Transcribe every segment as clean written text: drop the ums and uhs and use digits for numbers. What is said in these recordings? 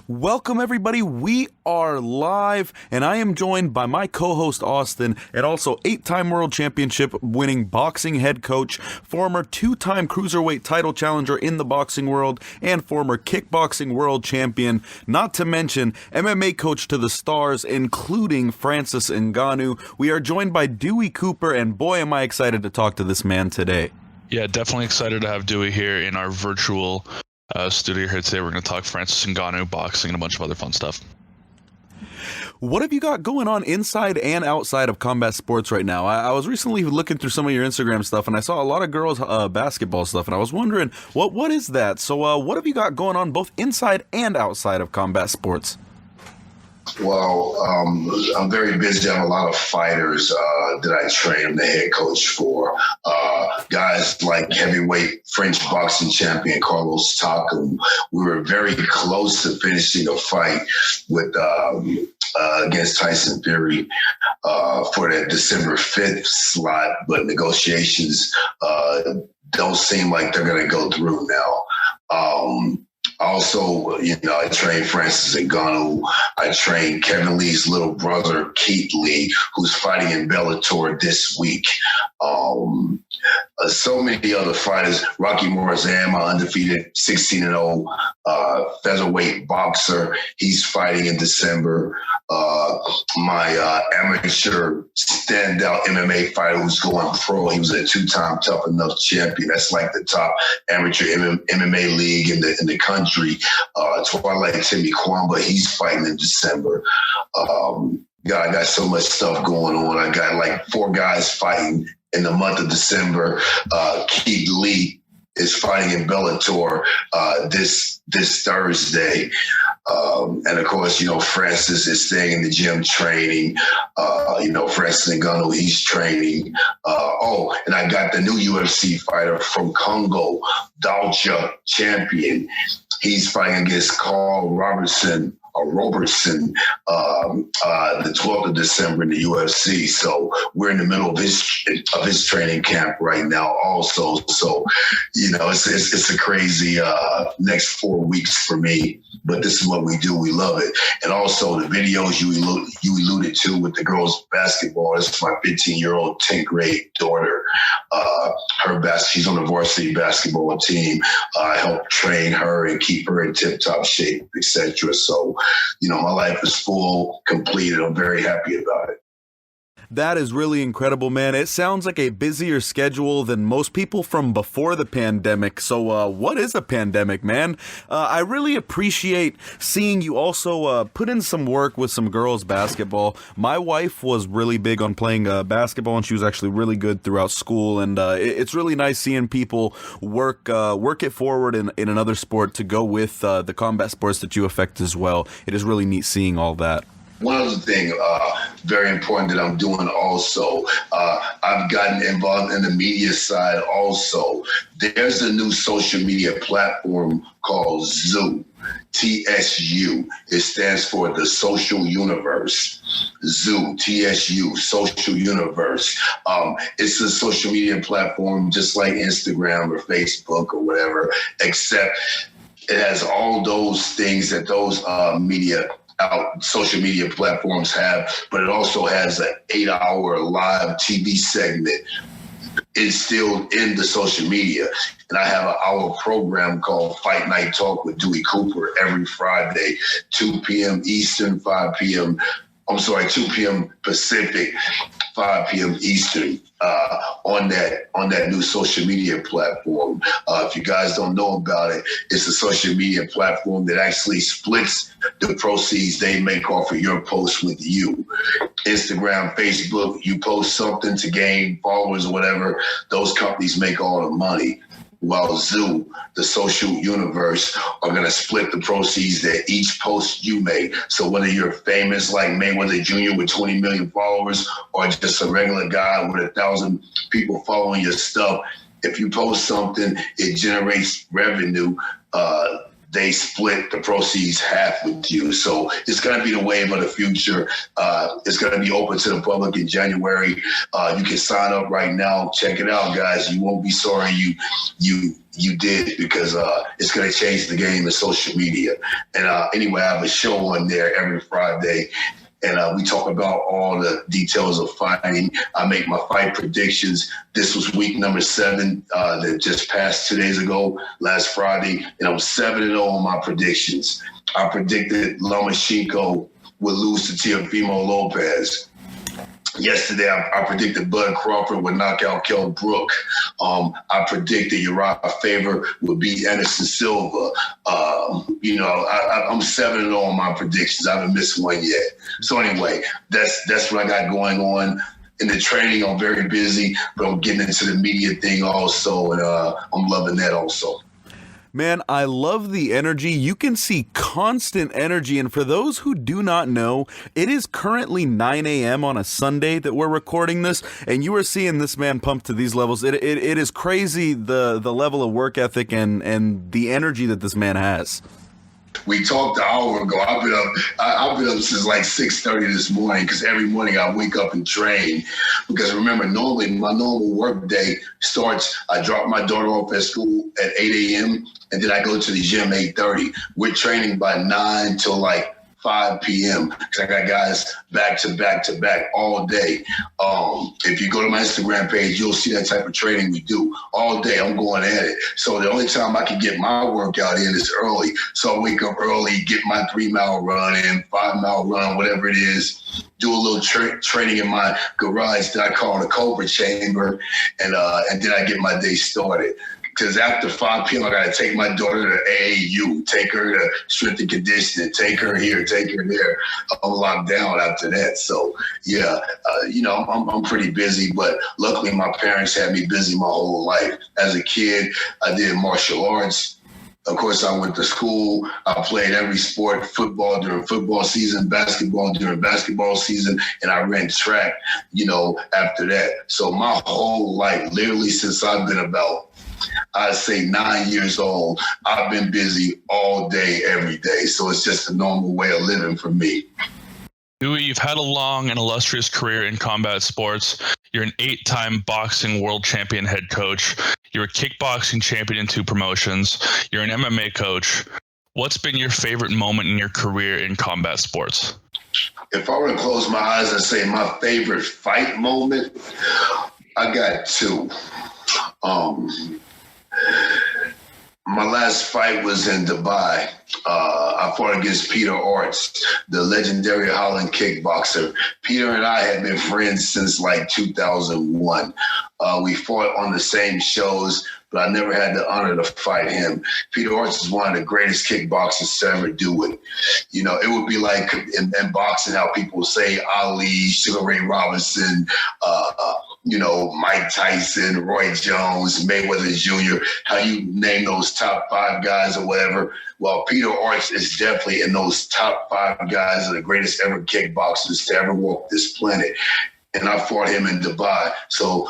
Welcome, everybody. We are live, and I am joined by my co-host, Austin, and also 8-time world championship winning boxing head coach, former 2-time cruiserweight title challenger in the boxing world, and former kickboxing world champion, not to mention MMA coach to the stars, including Francis Ngannou. We are joined by Dewey Cooper, and boy, am I excited to talk to this man today. Yeah, definitely excited to have Dewey here in our virtual studio here today. We're going to talk Francis Ngannou, boxing, and a bunch of other fun stuff. What have you got going on inside and outside of combat sports right now? I was recently looking through some of your Instagram stuff, and I saw a lot of girls' basketball stuff, and I was wondering, what is that? So what have you got going on both inside and outside of combat sports? Well, I'm very busy. I have a lot of fighters that I train. I'm the head coach for. Guys like heavyweight French boxing champion Carlos Takam. We were very close to finishing a fight with against Tyson Fury for that December 5th slot, but negotiations don't seem like they're going to go through now. Also, I trained Francis Ngannou. I trained Kevin Lee's little brother, Keith Lee, who's fighting in Bellator this week. So many other fighters. Rocky Morazan, my undefeated 16-0 featherweight boxer. He's fighting in December. My amateur standout MMA fighter who's going pro. He was a 2-time Tough Enough champion. That's like the top amateur MMA league in the country. Twilight Timmy Kwamba, he's fighting in December. I got so much stuff going on. I got like 4 guys fighting in the month of December. Keith Lee is fighting in Bellator this Thursday. And of course, Francis is staying in the gym training. Francis Ngannou, he's training. And I got the new UFC fighter from Congo, Dalcha champion. He's fighting against Carl Robertson, the 12th of December in the UFC. So we're in the middle of his training camp right now also. So, it's a crazy next 4 weeks for me, but this is what we do. We love it. And also the videos you alluded to with the girls basketball. This is my 15-year-old 10th grade daughter. She's on the varsity basketball team. I help train her and keep her in tip-top shape, etc. So, my life is full, completed. I'm very happy about it. That is really incredible, man. It sounds like a busier schedule than most people from before the pandemic. So what is a pandemic, man? I really appreciate seeing you also put in some work with some girls basketball. My wife was really big on playing basketball, and she was actually really good throughout school. And it's really nice seeing people work it forward in another sport to go with the combat sports that you affect as well. It is really neat seeing all that. One other thing very important that I'm doing also, I've gotten involved in the media side also. There's a new social media platform called ZOO, TSU. It stands for the Social Universe. ZOO, TSU, Social Universe. It's a social media platform just like Instagram or Facebook or whatever, except it has all those things that those social media platforms have, but it also has an 8-hour live TV segment instilled in the social media. And I have an hour program called Fight Night Talk with Dewey Cooper every Friday, 2 p.m. Eastern, 2 p.m. Pacific, 5 p.m. Eastern on that new social media platform. If you guys don't know about it, it's a social media platform that actually splits the proceeds they make off of your posts with you. Instagram, Facebook, you post something to gain followers or whatever, those companies make all the money. While ZOO, the Social Universe, are going to split the proceeds that each post you make. So whether you're famous like Mayweather Jr. with 20 million followers or just a regular guy with 1,000 people following your stuff, if you post something, it generates revenue. they split the proceeds half with you. So it's going to be the wave of the future. It's going to be open to the public in January. You can sign up right now. Check it out, guys. You won't be sorry you did, because it's going to change the game in social media. And anyway, I have a show on there every Friday. And we talk about all the details of fighting. I make my fight predictions. This was week number 7 that just passed 2 days ago, last Friday. And I'm 7-0 on my predictions. I predicted Lomachenko would lose to Teofimo Lopez. Yesterday, I predicted Bud Crawford would knock out Kell Brook. I predicted Uriah Faber would beat Anderson Silva. I'm 7-0 on my predictions. I haven't missed one yet. So anyway, that's what I got going on. In the training, I'm very busy, but I'm getting into the media thing also, and I'm loving that also. Man, I love the energy. You can see constant energy. And for those who do not know, it is currently 9 a.m. on a Sunday that we're recording this, and you are seeing this man pumped to these levels. It is crazy, the level of work ethic and the energy that this man has. We talked an hour ago. I've been up since like 6:30 this morning, because every morning I wake up and train. Because remember, normally my normal work day starts, I drop my daughter off at school at 8 a.m. and then I go to the gym 8:30. We're training by 9 till like 5 p.m. because I got guys back to back all day. If you go to my Instagram page, you'll see that type of training we do all day. I'm going at it. So the only time I can get my workout in is early. So I wake up early, get my 3-mile run in, 5-mile run, whatever it is. Do a little training in my garage that I call the Cobra Chamber, and then I get my day started. Because after 5 p.m., I got to take my daughter to AAU, take her to strength and conditioning, take her here, take her there. I'm locked down after that. So, yeah, I'm pretty busy. But luckily, my parents had me busy my whole life. As a kid, I did martial arts. Of course, I went to school. I played every sport, football during football season, basketball during basketball season, and I ran track, after that. So my whole life, literally since I've been about, I'd say 9 years old, I've been busy all day, every day. So it's just a normal way of living for me. Dewey, you've had a long and illustrious career in combat sports. You're an 8-time boxing world champion head coach. You're a kickboxing champion in 2 promotions. You're an MMA coach. What's been your favorite moment in your career in combat sports? If I were to close my eyes and say my favorite fight moment, I got 2. My last fight was in Dubai. I fought against Peter Orts, the legendary Holland kickboxer. Peter and I had been friends since like 2001. We fought on the same shows, but I never had the honor to fight him. Peter Orts is one of the greatest kickboxers to ever do it. It would be like in boxing how people say Ali, Sugar Ray Robinson, Mike Tyson, Roy Jones, Mayweather Jr., how you name those top 5 guys or whatever. Well, Peter Orts is definitely in those top 5 guys of the greatest ever kickboxers to ever walk this planet. And I fought him in Dubai. So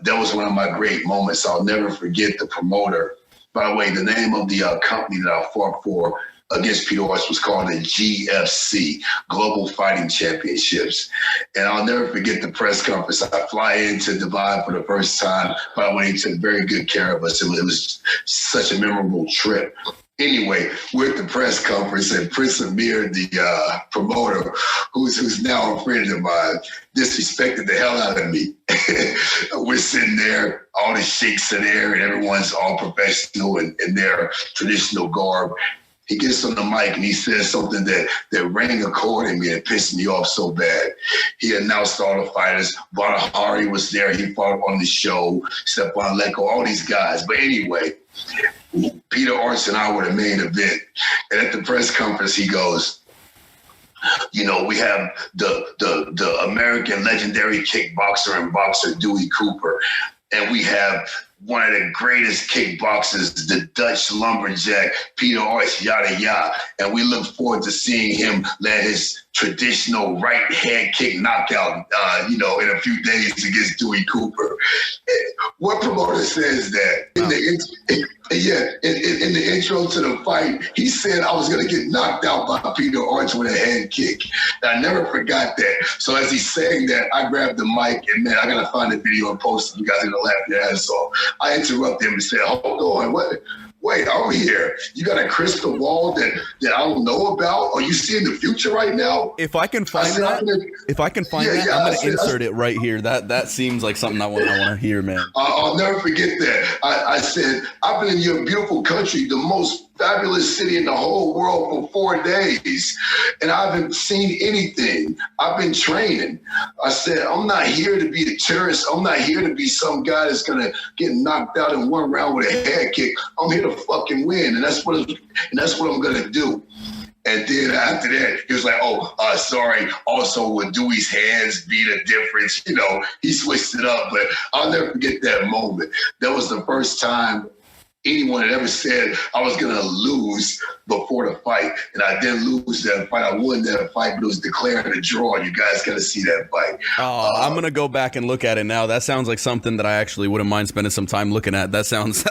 that was one of my great moments. I'll never forget the promoter. By the way, the name of the company that I fought for against Peter Orts was called the GFC, Global Fighting Championships. And I'll never forget the press conference. I fly into Dubai for the first time. By the way, he took very good care of us. It was such a memorable trip. Anyway, we're at the press conference, and Prince Amir, the promoter, who's now a friend of mine, disrespected the hell out of me. We're sitting there, all the sheiks are there, and everyone's all professional in their traditional garb. He gets on the mic and he says something that rang a chord in me and pissed me off so bad. He announced all the fighters. Badahari was there. He fought on the show. Stepan Leko, all these guys. But anyway, Peter Orts and I were the main event. And at the press conference, he goes, we have the American legendary kickboxer and boxer Dewey Cooper. And we have one of the greatest kickboxers, the Dutch lumberjack, Peter Orts, yada, yada. And we look forward to seeing him let his traditional right hand kick knockout, in a few days against Dewey Cooper. What promoter says that? In the intro to the fight, he said I was going to get knocked out by Peter Arch with a head kick. And I never forgot that. So as he's saying that, I grabbed the mic and, man, I got to find the video and post it. You guys are going to laugh your ass off. I interrupted him and said, hold on, what? Wait, I'm here. You got a crystal ball that I don't know about? Are you seeing the future right now? If I can find that, I'm going to insert it right here. That seems like something I want to hear, man. I'll never forget that. I said, I've been in your beautiful country, the most fabulous city in the whole world for 4 days, and I haven't seen anything. I've been training. I said, I'm not here to be a tourist. I'm not here to be some guy that's going to get knocked out in one round with a head kick. I'm here to fucking win, and that's what I'm going to do. And then after that, he was like, sorry. Also, with Dewey's hands be the difference. He switched it up, but I'll never forget that moment. That was the first time anyone had ever said I was going to lose before the fight. And I didn't lose that fight. I won that fight, but it was declared a draw. You guys got to see that fight. I'm going to go back and look at it now. That sounds like something that I actually wouldn't mind spending some time looking at. That sounds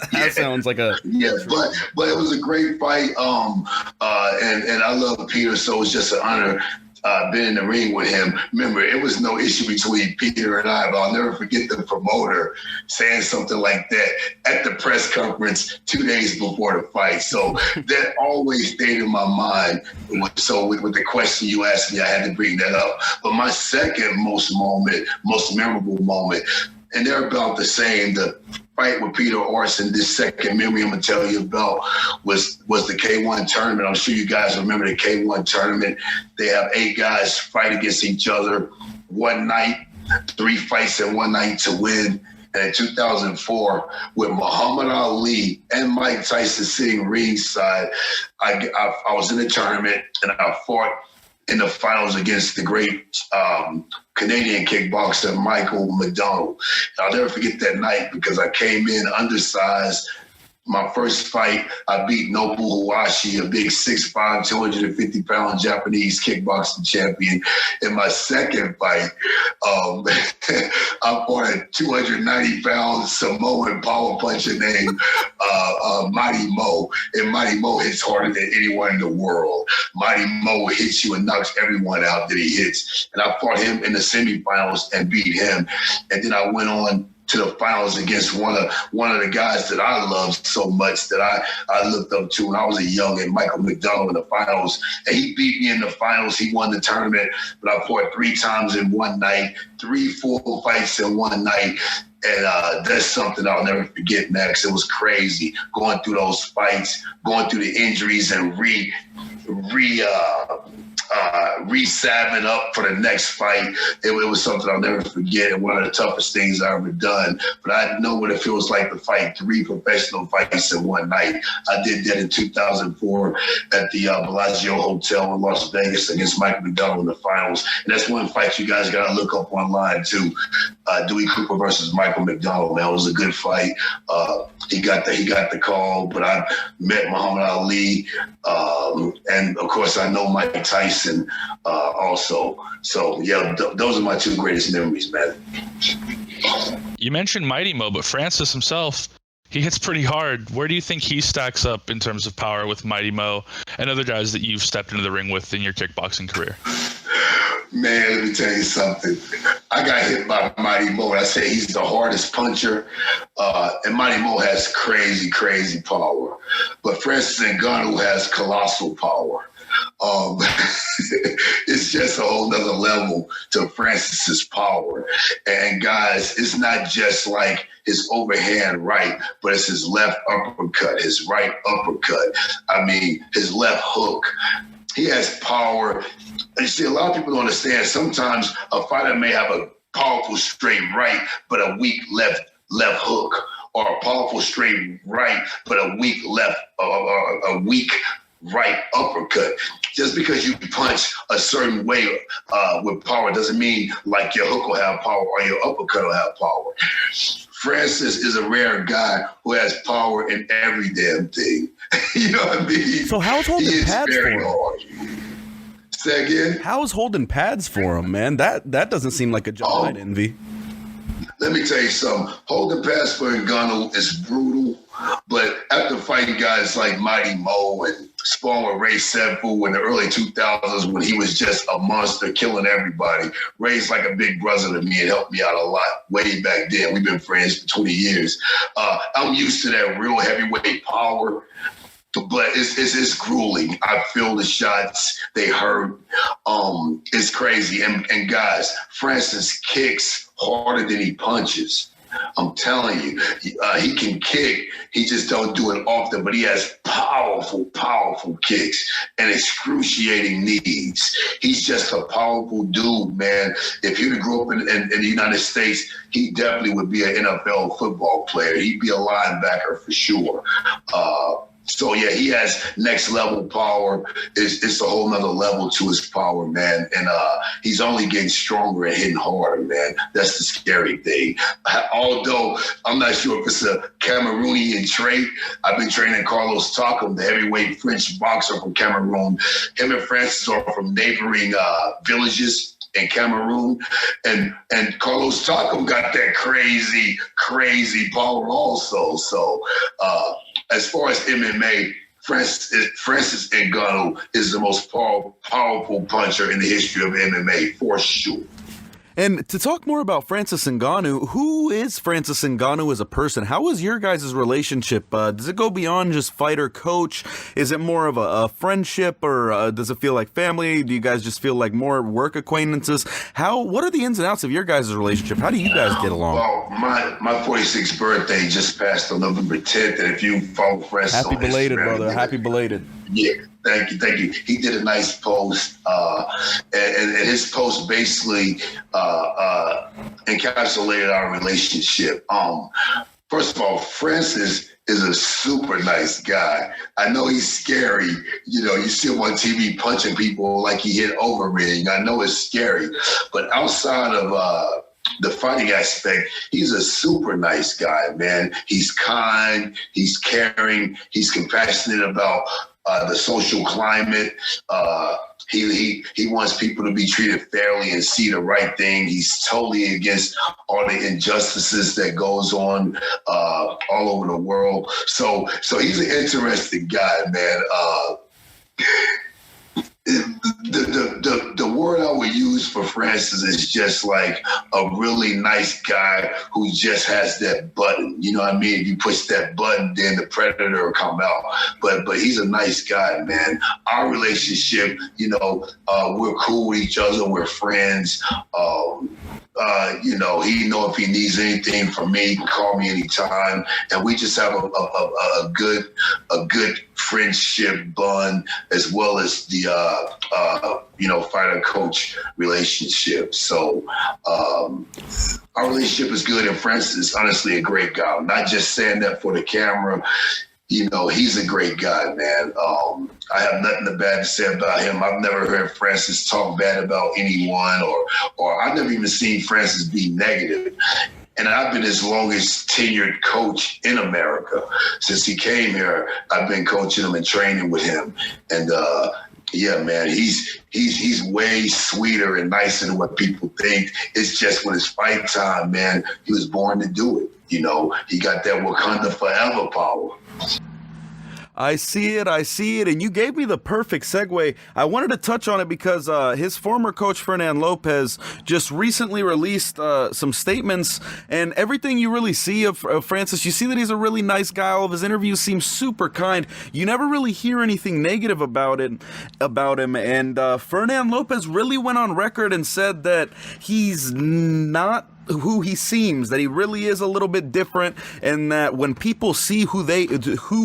like a... Yeah, but it was a great fight. And I love Peter, so it's just an honor been in the ring with him. Remember, it was no issue between Peter and I, but I'll never forget the promoter saying something like that at the press conference 2 days before the fight. So that always stayed in my mind. So with the question you asked me, I had to bring that up. But my second most memorable moment, and they're about the same, the fight with Peter Orson, this second memory I'm going to tell you about was the K1 tournament. I'm sure you guys remember the K1 tournament. They have 8 guys fight against each other one night, 3 fights in one night to win. And in 2004, with Muhammad Ali and Mike Tyson sitting ringside, I was in the tournament and I fought in the finals against the great Canadian kickboxer Michael McDonald. I'll never forget that night because I came in undersized. My first fight, I beat Nobu Hawashi, a big 6'5", 250-pound Japanese kickboxing champion. In my second fight, I fought a 290-pound Samoan power puncher named Mighty Mo. And Mighty Mo hits harder than anyone in the world. Mighty Mo hits you and knocks everyone out that he hits. And I fought him in the semifinals and beat him. And then I went on to the finals against one of the guys that I loved so much that I looked up to when I was a youngin', Michael McDonald, in the finals. And he beat me in the finals. He won the tournament, but I fought 3 times in one night, 3 full fights in one night. And that's something I'll never forget, Max. It was crazy going through those fights, going through the injuries and re-salving up for the next fight. It was something I'll never forget and one of the toughest things I've ever done. But I know what it feels like to fight 3 professional fights in one night. I did that in 2004 at the Bellagio Hotel in Las Vegas against Michael McDonald in the finals. And that's one fight you guys got to look up online too. Dewey Cooper versus Michael McDonald, man. It was a good fight. He got the call, but I met Muhammad Ali. And of course I know Mike Tyson also. So yeah, those are my 2 greatest memories, man. You mentioned Mighty Mo, but Francis himself, he hits pretty hard. Where do you think he stacks up in terms of power with Mighty Mo and other guys that you've stepped into the ring with in your kickboxing career? Man, let me tell you something. I got hit by Mighty Mo. I say he's the hardest puncher. And Mighty Mo has crazy, crazy power. But Francis Ngannou has colossal power. It's just a whole nother level to Francis's power. And guys, it's not just like his overhand right, but it's his left uppercut, his right uppercut. I mean, his left hook. He has power. You see, a lot of people don't understand. Sometimes a fighter may have a powerful straight right, but a weak left hook, or a powerful straight right, but a weak right uppercut. Just because you punch a certain way with power doesn't mean like your hook will have power or your uppercut will have power. Francis is a rare guy who has power in every damn thing. You know what I mean? So how's holding pads for him? Hard. Say again? How's holding pads for him, man? That doesn't seem like a job I'd envy. Let me tell you something. Holding pads for Ngannou is brutal, but after fighting guys like Mighty Mo and sparring with Ray Senfu in the early 2000s when he was just a monster killing everybody, Ray's like a big brother to me and helped me out a lot way back then. We've been friends for 20 years. I'm used to that real heavyweight power. But it's grueling. I feel the shots. They hurt. It's crazy. And guys, Francis kicks harder than he punches. I'm telling you, he can kick. He just don't do it often, but he has powerful, powerful kicks and excruciating knees. He's just a powerful dude, man. If he'd grew up in the United States, he definitely would be an NFL football player. He'd be a linebacker for sure. So yeah, he has next level power. It's a whole nother level to his power, man. And he's only getting stronger and hitting harder, man. That's the scary thing. Although I'm not sure if it's a Cameroonian trait. I've been training Carlos Takam, the heavyweight French boxer from Cameroon. Him and Francis are from neighboring villages in Cameroon, and Carlos Takam got that crazy power also. So as far as MMA, Francis Ngannou is the most powerful puncher in the history of MMA for sure. And to talk more about Francis Ngannou, who is Francis Ngannou as a person? How is your guys' relationship? Does it go beyond just fighter-coach? Is it more of a friendship, or does it feel like family? Do you guys just feel like more work acquaintances? What are the ins and outs of your guys' relationship? How do you guys get along? Well, my 46th birthday just passed on November 10th, and if you follow Francis Happy belated, brother. Happy belated. Yeah. Thank you. He did a nice post, and his post basically encapsulated our relationship. First of all, Francis is a super nice guy. I know he's scary. You know, you see him on TV punching people like he hit Overeem. I know it's scary, but outside of the fighting aspect, he's a super nice guy, man. He's kind, he's caring, he's compassionate about the social climate. He wants people to be treated fairly and see the right thing. He's totally against all the injustices that goes on all over the world. So he's an interesting guy, man. The word I would use for Francis is just like a really nice guy who just has that button. You know what I mean? If you push that button, then the predator will come out. But he's a nice guy, man. Our relationship, you know, we're cool with each other. We're friends. You know, he know if he needs anything from me, he can call me anytime, and we just have a good friendship bond, as well as the fighter coach relationship. So our relationship is good, and Francis is honestly a great guy. I'm not just saying that for the camera. You know, he's a great guy, man. I have nothing bad to say about him. I've never heard Francis talk bad about anyone, or I've never even seen Francis be negative. And I've been his longest tenured coach in America. Since he came here, I've been coaching him and training with him. And yeah, man, he's way sweeter and nicer than what people think. It's just when it's fight time, man, he was born to do it. You know, he got that Wakanda forever power. I see it, and you gave me the perfect segue. I wanted to touch on it because his former coach, Fernand Lopez, just recently released some statements, and everything you really see of Francis, you see that he's a really nice guy. All of his interviews seem super kind. You never really hear anything negative about him, and Fernand Lopez really went on record and said that he's not who he seems, that he really is a little bit different, and that when people see who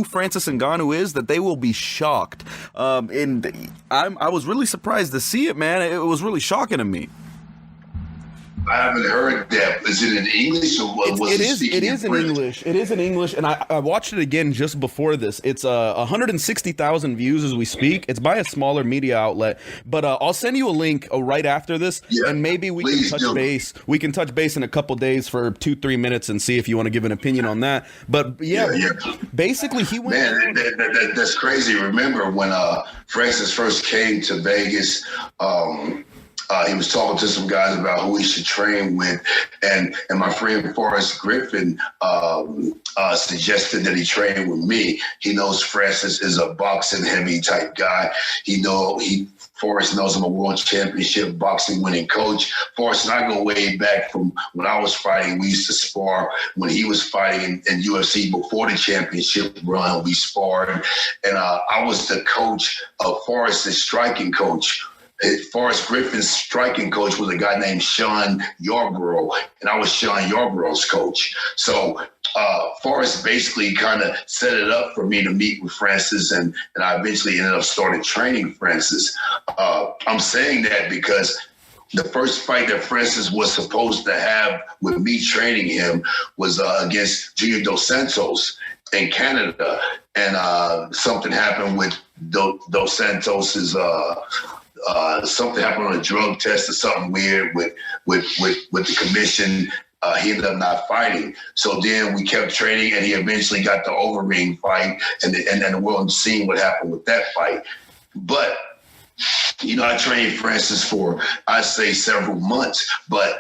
Francis Ngannou is, that they will be shocked. And I was really surprised to see it, man. It was really shocking to me. I haven't heard that. Is it in English or what? It is in English. It is in English, and I watched it again just before this. It's 160,000 views as we speak. It's by a smaller media outlet, but I'll send you a link right after this, and maybe we can touch base. We can touch base in a couple days for 2-3 minutes and see if you want to give an opinion on that. But basically, he went. Man, that's crazy. Remember when Francis first came to Vegas? He was talking to some guys about who he should train with, and my friend Forrest Griffin suggested that he train with me. He knows Francis is a boxing heavy type guy. Forrest knows I'm a world championship boxing winning coach. Forrest and I go way back from when I was fighting. We used to spar when he was fighting in UFC before the championship run. We sparred, and I was the coach of Forrest's striking coach. Forrest Griffin's striking coach was a guy named Sean Yarborough, and I was Sean Yarborough's coach. So Forrest basically kind of set it up for me to meet with Francis, and I eventually ended up starting training Francis. I'm saying that because the first fight that Francis was supposed to have with me training him was against Junior Dos Santos in Canada, and something happened with Dos Santos's. Something happened on a drug test or something weird with the commission. He ended up not fighting. So then we kept training, and he eventually got the Overeem fight, and the world seen what happened with that fight. But I trained Francis for, I'd say, several months, but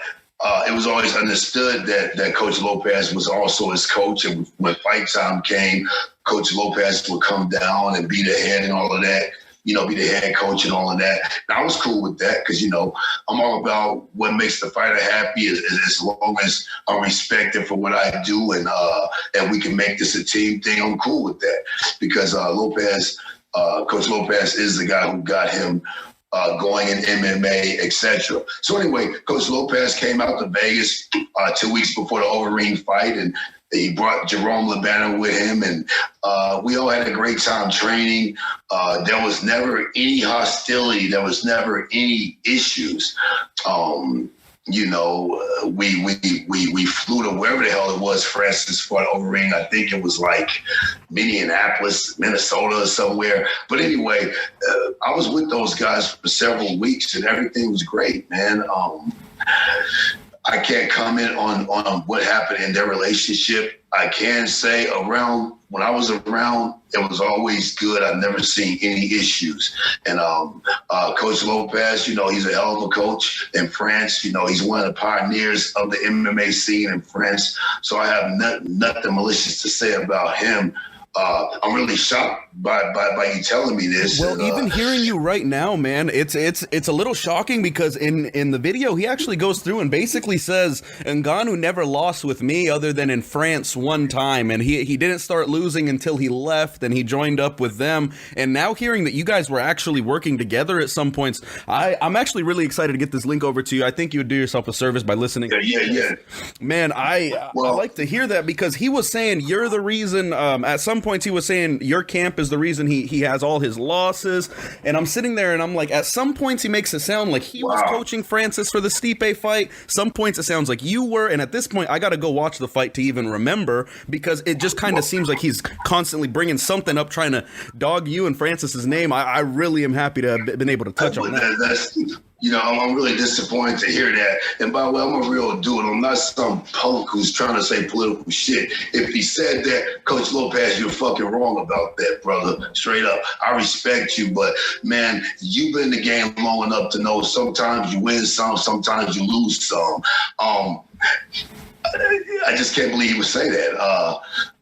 it was always understood that Coach Lopez was also his coach, and when fight time came, Coach Lopez would come down and be the head and all of that. Be the head coach and all of that. And I was cool with that because, I'm all about what makes the fighter happy as long as I'm respected for what I do and we can make this a team thing. I'm cool with that because Coach Lopez is the guy who got him going in MMA, etc. So anyway, Coach Lopez came out to Vegas 2 weeks before the Overeem fight, and he brought Jerome Labana with him, and we all had a great time training. There was never any hostility. There was never any issues. We flew to wherever the hell it was, Francis fought Overeem. I think it was like Minneapolis, Minnesota, or somewhere. But anyway, I was with those guys for several weeks, and everything was great, man. I can't comment on what happened in their relationship. I can say when I was around, it was always good. I've never seen any issues. And Coach Lopez, he's a hell of a coach in France. He's one of the pioneers of the MMA scene in France. So I have nothing malicious to say about him. I'm really shocked by you telling me this. Well, even hearing you right now, man, it's a little shocking because in the video he actually goes through and basically says Ngannou never lost with me other than in France one time, and he didn't start losing until he left and he joined up with them. And now hearing that you guys were actually working together at some points, I'm actually really excited to get this link over to you. I think you would do yourself a service by listening. Yeah. Man, I like to hear that because he was saying you're the reason. At some points he was saying your camp is the reason he has all his losses, and I'm sitting there and I'm like, at some points he makes it sound like he was coaching Francis for the Stipe fight. Some points it sounds like you were, and at this point I got to go watch the fight to even remember because it just kind of seems like he's constantly bringing something up, trying to dog you and Francis's name. I really am happy to have been able to touch on that. I'm really disappointed to hear that. And by the way, I'm a real dude. I'm not some punk who's trying to say political shit. If he said that, Coach Lopez, you're fucking wrong about that, brother. Straight up. I respect you, but man, you've been in the game long enough to know sometimes you win some, sometimes you lose some. I just can't believe he would say that.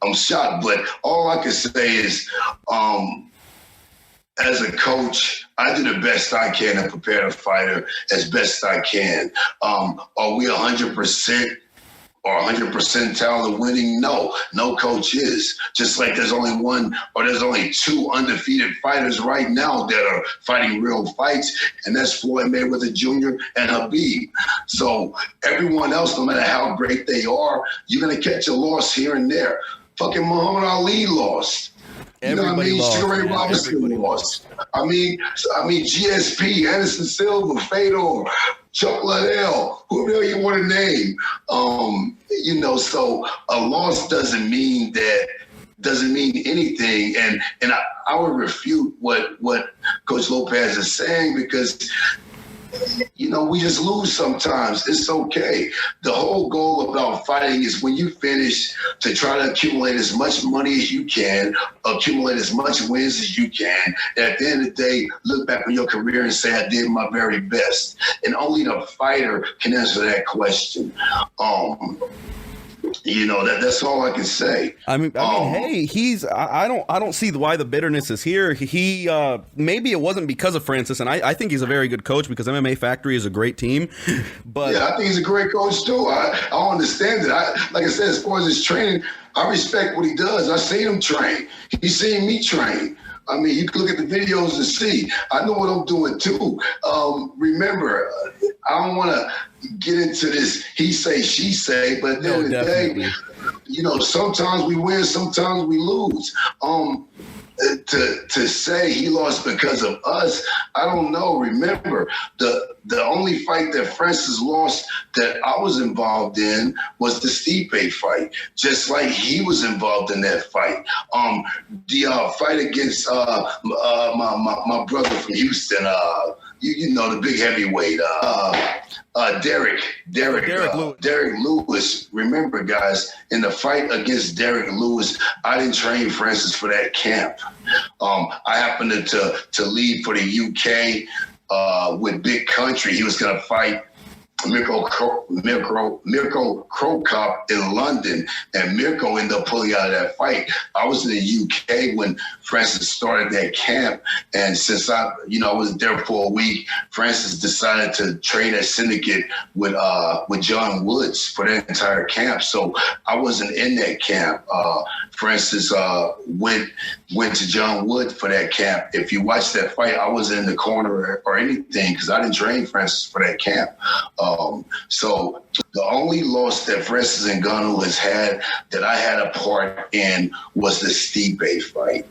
I'm shocked, but all I can say is, as a coach, I do the best I can to prepare a fighter as best I can. Are we 100% or 100 percentile of winning? No coach is. Just like there's only two undefeated fighters right now that are fighting real fights, and that's Floyd Mayweather Jr. and Khabib. So everyone else, no matter how great they are, you're going to catch a loss here and there. Fucking Muhammad Ali lost. Everybody lost. Sugar Ray Robinson lost. I mean, GSP, Anderson Silva, Fedor, Chuck Liddell, who the hell you want to name? So a loss doesn't mean anything. And I would refute what Coach Lopez is saying, because we just lose sometimes. It's okay. The whole goal about fighting is, when you finish, to try to accumulate as much money as you can, accumulate as much wins as you can. And at the end of the day, look back on your career and say, I did my very best. And only the fighter can answer that question. That's all I can say. I mean, hey, I don't see why the bitterness is here. He maybe it wasn't because of Francis, and I think he's a very good coach, because MMA Factory is a great team. But yeah, I think he's a great coach too. I understand it. Like I said, as far as his training, I respect what he does. I seen him train. He's seen me train. I mean, you can look at the videos and see. I know what I'm doing too. Remember, I don't want to get into this he say, she say, but at the end of the day, sometimes we win, sometimes we lose. To say he lost because of us, I don't know. Remember, the only fight that Francis lost that I was involved in was the Stipe fight, just like he was involved in that fight. The fight against my brother from Houston, the big heavyweight, Derek Lewis. Remember, guys, in the fight against Derek Lewis, I didn't train Francis for that camp. I happened to leave for the UK with Big Country. He was going to fight Mirko Krokop in London, and Mirko ended up pulling out of that fight. I was in the UK when Francis started that camp, and since I was there for a week, Francis decided to train at Syndicate with John Woods for that entire camp. So I wasn't in that camp. Francis went to John Woods for that camp. If you watch that fight, I wasn't in the corner or anything, because I didn't train Francis for that camp. So the only loss that Francis Ngannou has had that I had a part in was the Stipe fight.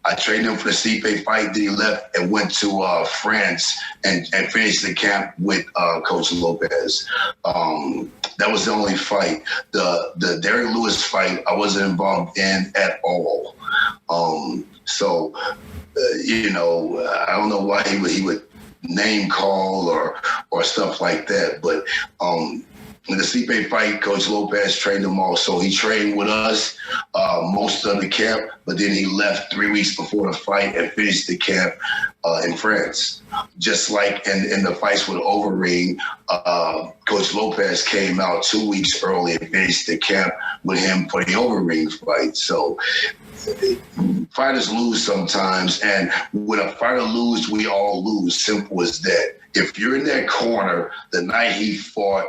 I trained him for the Stipe fight. Then he left and went to France and finished the camp with Coach Lopez. That was the only fight. The Derek Lewis fight I wasn't involved in at all. I don't know why he would name call or stuff like that. But in the Stipe fight, Coach Lopez trained him also. He trained with us most of the camp, but then he left 3 weeks before the fight and finished the camp in France. Just like in the fights with Overeem, Coach Lopez came out 2 weeks early and finished the camp with him for the Overeem fight. So fighters lose sometimes, and when a fighter loses, we all lose. Simple as that. If you're in that corner the night he fought,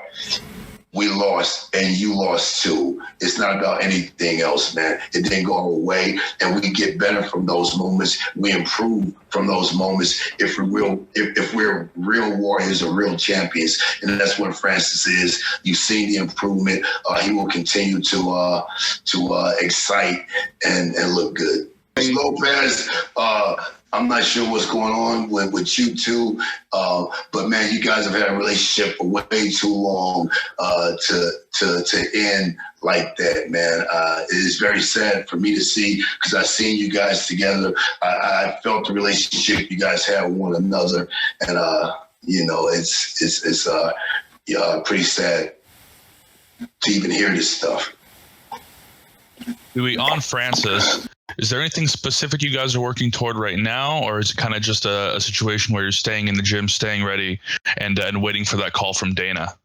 we lost and you lost too. It's not about anything else, man. It didn't go our way, and we get better from those moments. We improve from those moments if we're real warriors or real champions, and that's what Francis is. You've seen the improvement. He will continue to excite and look good. Lopez, I'm not sure what's going on with you two, but man, you guys have had a relationship for way too long to end like that, man. It is very sad for me to see, because I've seen you guys together. I felt the relationship you guys had with one another, and it's pretty sad to even hear this stuff. Dewey, on Francis, is there anything specific you guys are working toward right now, or is it kind of just a situation where you're staying in the gym, staying ready, and waiting for that call from Dana?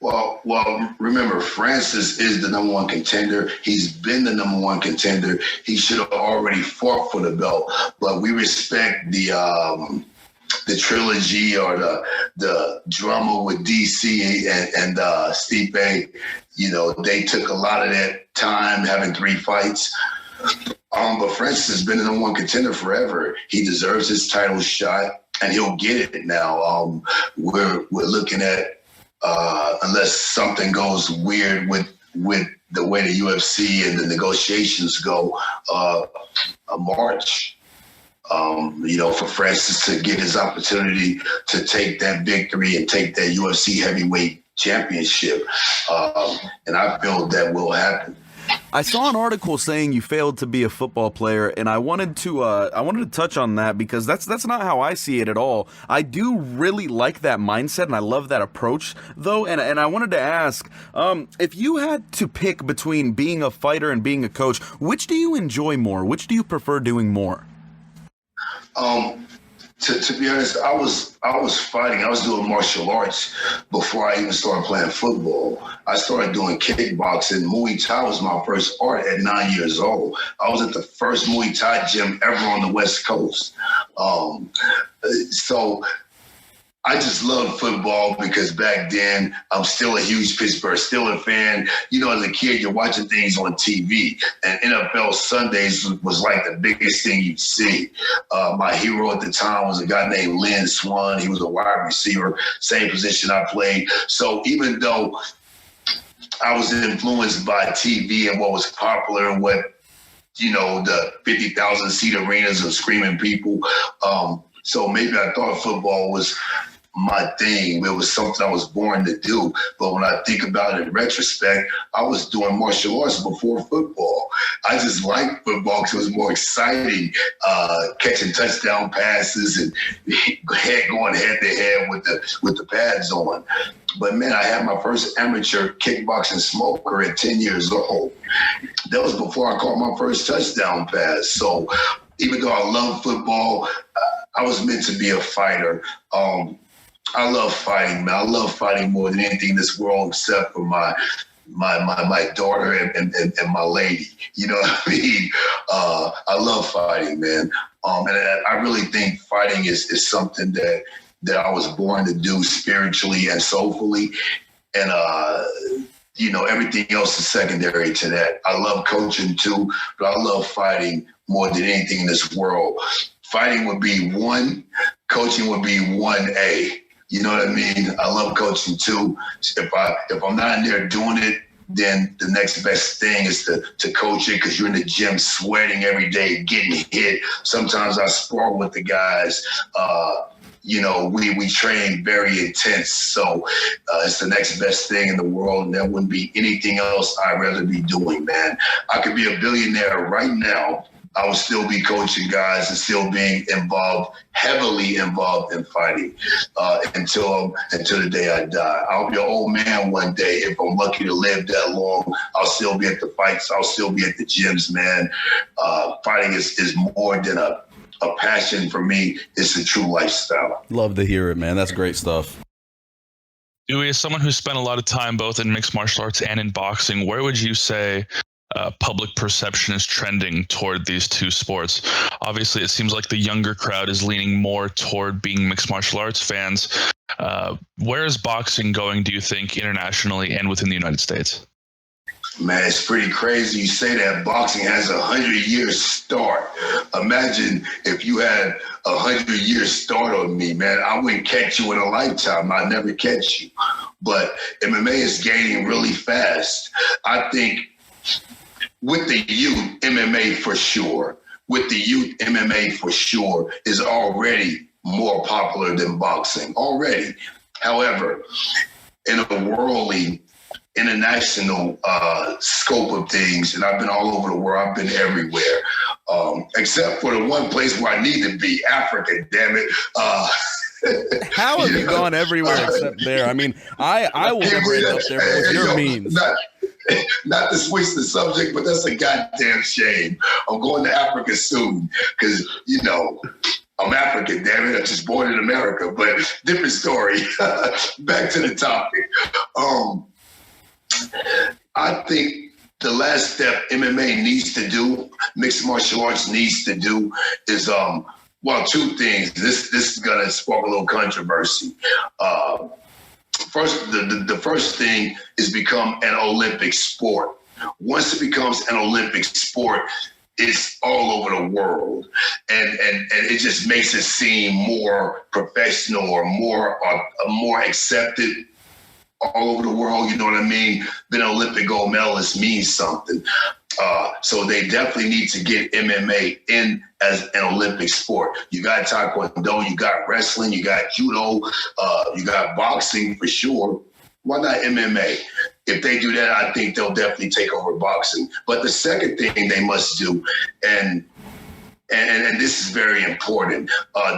Well, remember, Francis is the number one contender. He's been the number one contender. He should have already fought for the belt, but we respect the trilogy or the drama with DC and Stipe. They took a lot of that time having 3 fights. But Francis has been the number one contender forever. He deserves his title shot, and he'll get it now. We're looking at, unless something goes weird with the way the UFC and the negotiations go, March. For Francis to get his opportunity to take that victory and take that UFC heavyweight championship. And I feel that will happen. I saw an article saying you failed to be a football player, and I wanted to touch on that because that's not how I see it at all. I do really like that mindset, and I love that approach, though. And I wanted to ask, if you had to pick between being a fighter and being a coach, which do you enjoy more? Which do you prefer doing more? To be honest, I was fighting. I was doing martial arts before I even started playing football. I started doing kickboxing. Muay Thai was my first art at 9 years old. I was at the first Muay Thai gym ever on the West Coast. So I just love football because back then I'm still a huge Pittsburgh Steelers fan. As a kid, you're watching things on TV, and NFL Sundays was like the biggest thing you'd see. My hero at the time was a guy named Lynn Swan. He was a wide receiver, same position I played. So even though I was influenced by TV and what was popular and what, the 50,000 seat arenas of screaming people, so maybe I thought football was my thing. It was something I was born to do. But when I think about it in retrospect, I was doing martial arts before football. I just liked football because it was more exciting, catching touchdown passes and going head to head with the pads on. But man, I had my first amateur kickboxing smoker at 10 years old. That was before I caught my first touchdown pass. So even though I love football, I was meant to be a fighter. I love fighting, man. I love fighting more than anything in this world except for my daughter and my lady. You know what I mean? I love fighting, man. And I really think fighting is something that I was born to do spiritually and soulfully. And, everything else is secondary to that. I love coaching too, but I love fighting more than anything in this world. Fighting would be 1, coaching would be 1A. You know what I mean? I love coaching too. If I'm not in there doing it, then the next best thing is to coach it because you're in the gym sweating every day, getting hit. Sometimes I spar with the guys. We train very intense. So it's the next best thing in the world. And there wouldn't be anything else I'd rather be doing, man. I could be a billionaire right now. I would still be coaching guys and still being heavily involved in fighting until the day I die. I'll be an old man one day if I'm lucky to live that long. I'll still be at the fights. I'll still be at the gyms, man. Fighting is more than a passion for me. It's a true lifestyle. Love to hear it, man. That's great stuff. Dewey, as someone who's spent a lot of time both in mixed martial arts and in boxing, where would you say public perception is trending toward these two sports? Obviously, it seems like the younger crowd is leaning more toward being mixed martial arts fans. Where is boxing going, do you think, internationally and within the United States? Man, it's pretty crazy you say that. Boxing has a 100-year start. Imagine if you had a 100-year start on me, man. I wouldn't catch you in a lifetime. I'd never catch you. But MMA is gaining really fast. I think with the youth, MMA for sure. With the youth, MMA for sure is already more popular than boxing. Already. However, in a worldly international scope of things, and I've been all over the world. I've been everywhere, except for the one place where I need to be, Africa. Damn it! How have you gone everywhere except there? I mean, I will bring up there with your means. Not to switch the subject, but that's a goddamn shame. I'm going to Africa soon because I'm African, damn it. I'm just born in America, but different story. Back to the topic. I think the last step MMA needs to do, mixed martial arts needs to do, is two things. This is gonna spark a little controversy. First, the first thing is become an Olympic sport. Once it becomes an Olympic sport, it's all over the world, and it just makes it seem more professional or more accepted all over the world, you know what I mean? Being an Olympic gold medalist means something. So they definitely need to get MMA in as an Olympic sport. You got Taekwondo, you got wrestling, you got judo, you got boxing for sure. Why not MMA? If they do that, I think they'll definitely take over boxing. But the second thing they must do, and this is very important.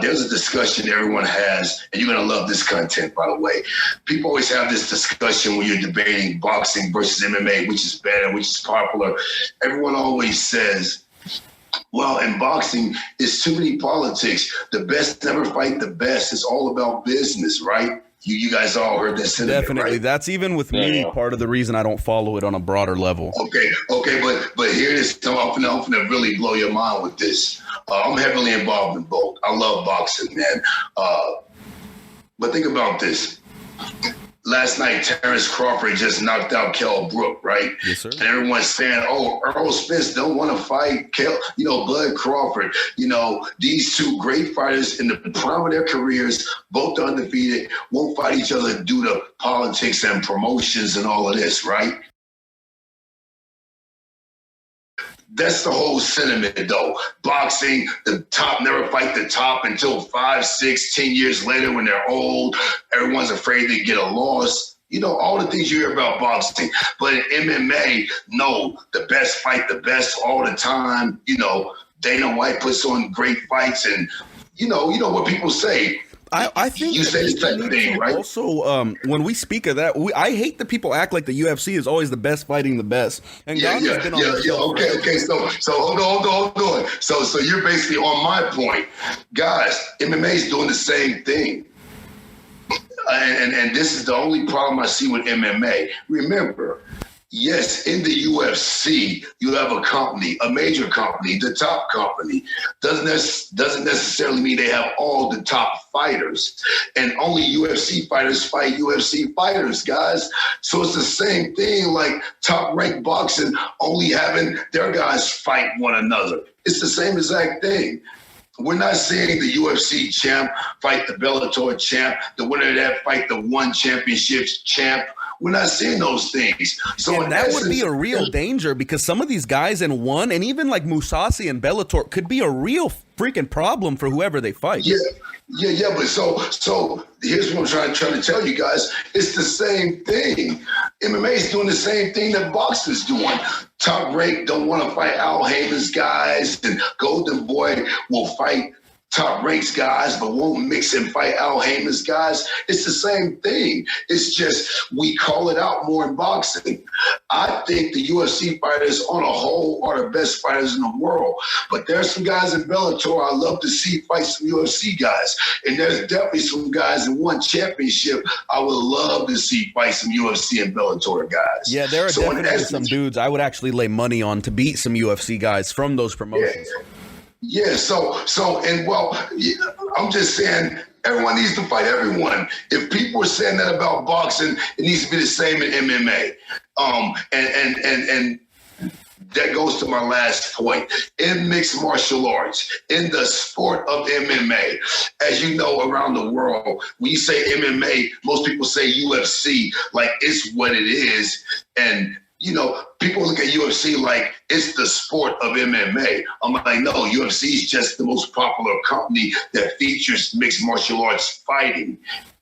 There's a discussion everyone has, and you're going to love this content, by the way. People always have this discussion when you're debating boxing versus MMA, which is better, which is popular. Everyone always says, well, in boxing, it's too many politics. The best never fight the best. It's all about business, right? You guys all heard that sentiment, Definitely. right? That's even with me part of the reason I don't follow it on a broader level. Okay, but here it is. I'm going to really blow your mind with this. I'm heavily involved in both. I love boxing, man. But think about this. Last night, Terrence Crawford just knocked out Kell Brook, right? Yes, sir. And everyone's saying, oh, Earl Spence don't want to fight Bud Crawford. These two great fighters in the prime of their careers, both undefeated, won't fight each other due to politics and promotions and all of this, right? That's the whole sentiment, though. Boxing, the top never fight the top until 5, 6, 10 years later when they're old. Everyone's afraid they get a loss. All the things you hear about boxing. But in MMA, no, the best fight the best all the time. Dana White puts on great fights, and you know what people say. I think you say the same thing, right? Also, when we speak of that, I hate that people act like the UFC is always the best fighting the best. And Ngannou's been on the show. Okay. So hold on. So you're basically on my point, guys. MMA is doing the same thing, and this is the only problem I see with MMA. Remember. Yes, in the UFC, you have a company, a major company, the top company. Doesn't necessarily mean they have all the top fighters. And only UFC fighters fight UFC fighters, guys. So it's the same thing like top-ranked boxing only having their guys fight one another. It's the same exact thing. We're not seeing the UFC champ fight the Bellator champ, the winner of that fight the one championships champ. We're not seeing those things. So and that would be a real danger because some of these guys in one, and even like Mousasi and Bellator, could be a real freaking problem for whoever they fight. Yeah. But so here's what I'm trying to tell you guys. It's the same thing. MMA is doing the same thing that boxing's doing. Top Rank don't want to fight Al Haymon's guys, and Golden Boy will fight Top Ranks guys, but won't mix and fight Al Haymon's guys. It's the same thing. It's just we call it out more in boxing. I think the UFC fighters on a whole are the best fighters in the world. But there's some guys in Bellator I love to see fight some UFC guys. And there's definitely some guys in one championship I would love to see fight some UFC and Bellator guys. Yeah, there are definitely some dudes I would actually lay money on to beat some UFC guys from those promotions. Yeah, I'm just saying everyone needs to fight everyone. If people are saying that about boxing, it needs to be the same in MMA. And that goes to my last point. In mixed martial arts, in the sport of MMA, as you know, around the world, when you say MMA, most people say UFC, like it's what it is. And people look at UFC like it's the sport of MMA. I'm like, no, UFC is just the most popular company that features mixed martial arts fighting.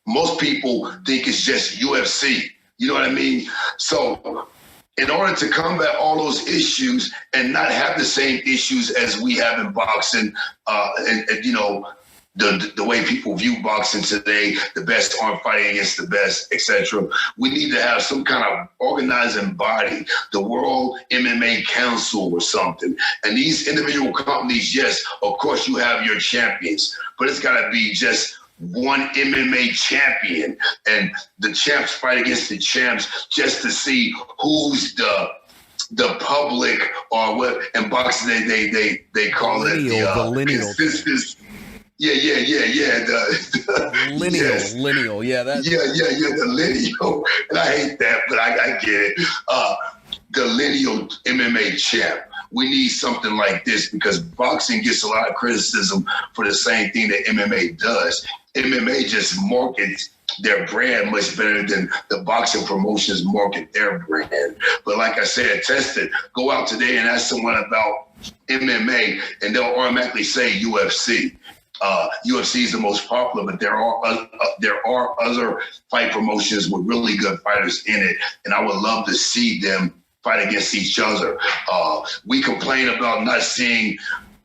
Most people think it's just UFC. You know what I mean? So in order to combat all those issues and not have the same issues as we have in boxing, the way people view boxing today, the best aren't fighting against the best, etc. We need to have some kind of organizing body, the World MMA Council or something. And these individual companies, yes, of course you have your champions, but it's got to be just one MMA champion, and the champs fight against the champs just to see who's the public or what. In boxing, they call it the lineal. Yeah. The lineal. Yeah, the lineal. And I hate that, but I get it. The lineal MMA champ. We need something like this because boxing gets a lot of criticism for the same thing that MMA does. MMA just markets their brand much better than the boxing promotions market their brand. But like I said, test it. Go out today and ask someone about MMA, and they'll automatically say UFC. UFC is the most popular, but there are other fight promotions with really good fighters in it, and I would love to see them fight against each other. We complain about not seeing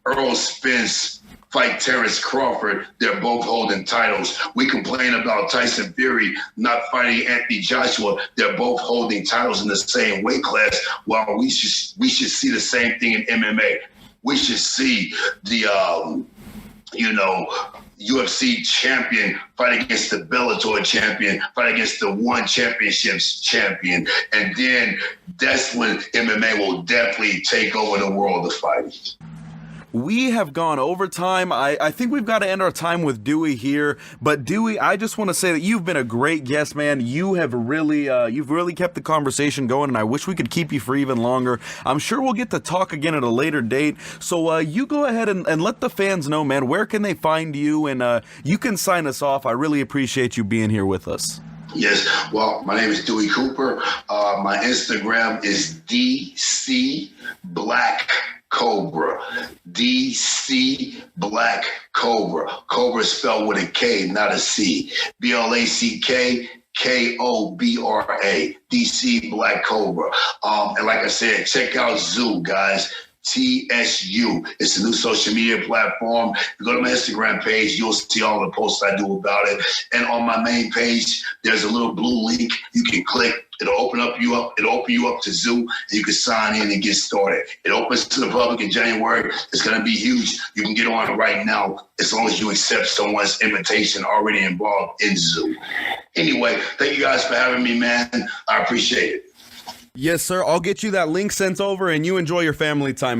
Earl Spence fight Terrence Crawford. They're both holding titles. We complain about Tyson Fury not fighting Anthony Joshua. They're both holding titles in the same weight class. Well, we should see the same thing in MMA. We should see the UFC champion fight against the Bellator champion, fight against the One Championships champion, and then that's when MMA will definitely take over the world of fighting. We have gone overtime. I think we've got to end our time with Dewey here. But Dewey, I just want to say that you've been a great guest, man. You have you've really kept the conversation going, and I wish we could keep you for even longer. I'm sure we'll get to talk again at a later date. So you go ahead and let the fans know, man, where can they find you? And you can sign us off. I really appreciate you being here with us. Yes, well, my name is Dewey Cooper. My Instagram is DC Black Cobra. DC Black Cobra. Cobra spelled with a K, not a C. BLACK KOBRA. DC Black Cobra. And like I said, check out Zoo, guys. TSU. It's a new social media platform. If you go to my Instagram page, you'll see all the posts I do about it. And on my main page, there's a little blue link you can click. It'll open you up to Zoo, and you can sign in and get started. It opens to the public in January. It's going to be huge. You can get on it right now as long as you accept someone's invitation already involved in Zoo. Anyway, thank you guys for having me, man. I appreciate it. Yes, sir. I'll get you that link sent over, and you enjoy your family time.